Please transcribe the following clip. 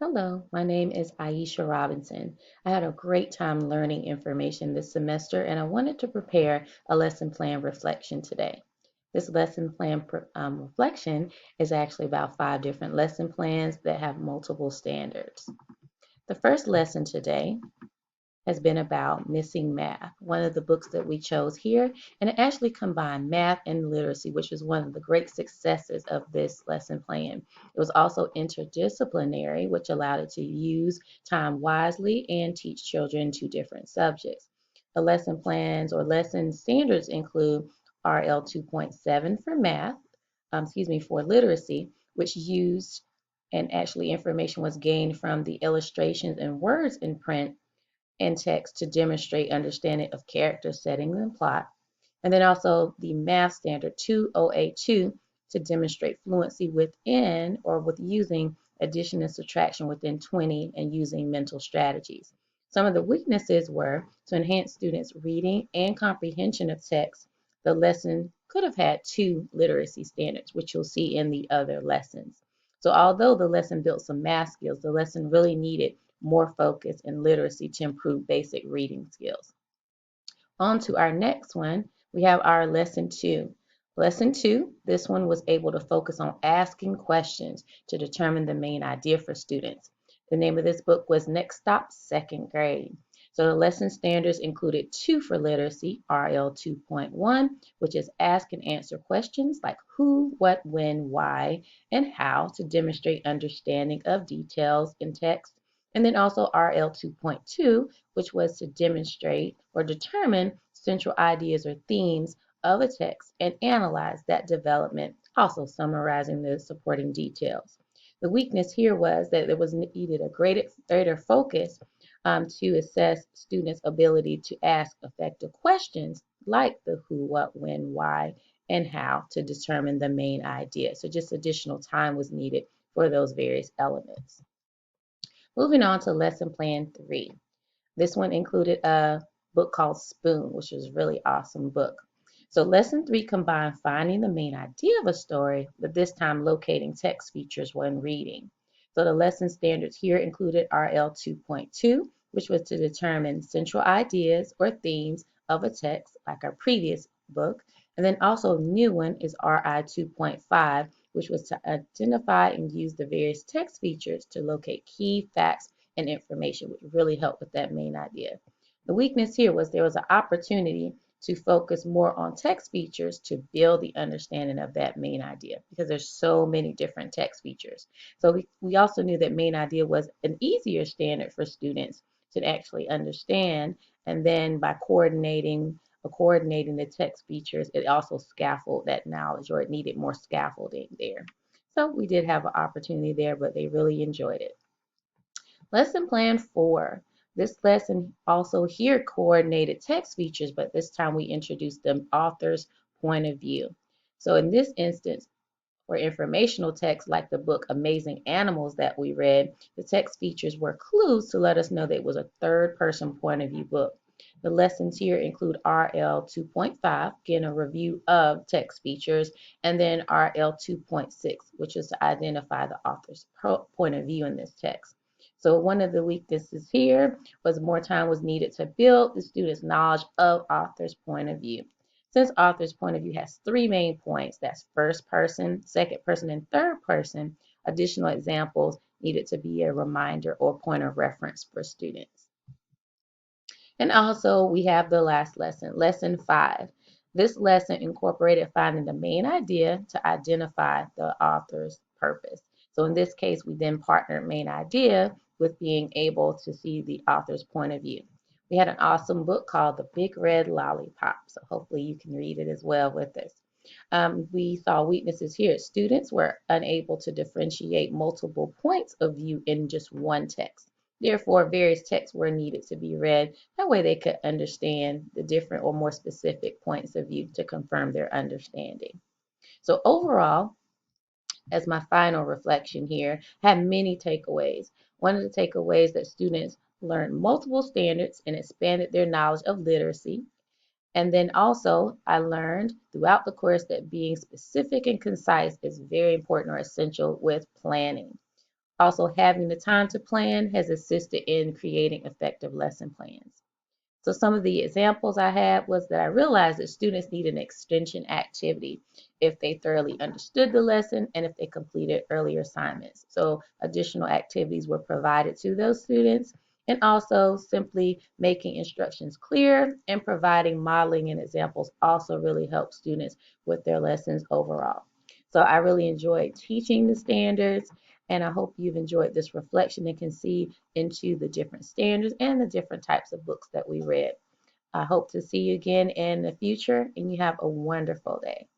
Hello, my name is Aisha Robinson. I had a great time learning information this semester and I wanted to prepare a lesson plan reflection today. This lesson plan reflection is actually about 5 different lesson plans that have multiple standards. The first lesson today has been about missing math, one of the books that we chose here, and it actually combined math and literacy, which is one of the great successes of this lesson plan. It was also interdisciplinary, which allowed it to use time wisely and teach children 2 different subjects. The lesson plans or lesson standards include RL 2.7 for math, for literacy, which used and actually information was gained from the illustrations and words in print and text to demonstrate understanding of character setting and plot. And then also the math standard 2OA2 to demonstrate fluency within or with using addition and subtraction within 20 and using mental strategies. Some of the weaknesses were to enhance students' reading and comprehension of text. The lesson could have had 2 literacy standards, which you'll see in the other lessons. So although the lesson built some math skills, the lesson really needed more focus and literacy to improve basic reading skills. On to our next one, we have our lesson 2. Lesson 2, this one was able to focus on asking questions to determine the main idea for students. The name of this book was Next Stop, Second Grade. So the lesson standards included 2 for literacy, RL 2.1, which is ask and answer questions like who, what, when, why, and how to demonstrate understanding of details in text. And then also RL 2.2, which was to demonstrate or determine central ideas or themes of a text and analyze that development, also summarizing the supporting details. The weakness here was that there was needed a greater focus to assess students' ability to ask effective questions like the who, what, when, why, and how to determine the main idea. So just additional time was needed for those various elements. Moving on to lesson plan 3. This one included a book called Spoon, which was a really awesome book. So lesson 3 combined finding the main idea of a story, but this time locating text features when reading. So the lesson standards here included RL 2.2, which was to determine central ideas or themes of a text, like our previous book. And then also a new one is RI 2.5, which was to identify and use the various text features to locate key facts and information, which really helped with that main idea. The weakness here was there was an opportunity to focus more on text features to build the understanding of that main idea because there's so many different text features. So we also knew that main idea was an easier standard for students to actually understand. And then by coordinating the text features, it also scaffolded that knowledge or it needed more scaffolding there. So we did have an opportunity there, but they really enjoyed it. Lesson plan 4. This lesson also here coordinated text features, but this time we introduced the author's point of view. So in this instance, for informational text like the book Amazing Animals that we read, the text features were clues to let us know that it was a third person point of view book. The lessons here include RL 2.5, again a review of text features, and then RL 2.6, which is to identify the author's point of view in this text. So one of the weaknesses here was more time was needed to build the student's knowledge of author's point of view. Since author's point of view has 3 main points, that's first person, second person, and third person, additional examples needed to be a reminder or point of reference for students. And also we have the last lesson, lesson 5. This lesson incorporated finding the main idea to identify the author's purpose. So in this case, we then partnered main idea with being able to see the author's point of view. We had an awesome book called The Big Red Lollipop, so hopefully you can read it as well with us. We saw weaknesses here. Students were unable to differentiate multiple points of view in just one text. Therefore, various texts were needed to be read. That way they could understand the different or more specific points of view to confirm their understanding. So overall, as my final reflection here, I had many takeaways. One of the takeaways that students learned multiple standards and expanded their knowledge of literacy. And then also, I learned throughout the course that being specific and concise is very important or essential with planning. Also, having the time to plan has assisted in creating effective lesson plans. So some of the examples I had was that I realized that students need an extension activity if they thoroughly understood the lesson and if they completed earlier assignments. So additional activities were provided to those students, and also simply making instructions clear and providing modeling and examples also really help students with their lessons overall. So I really enjoyed teaching the standards, and I hope you've enjoyed this reflection and can see into the different standards and the different types of books that we read. I hope to see you again in the future, and you have a wonderful day.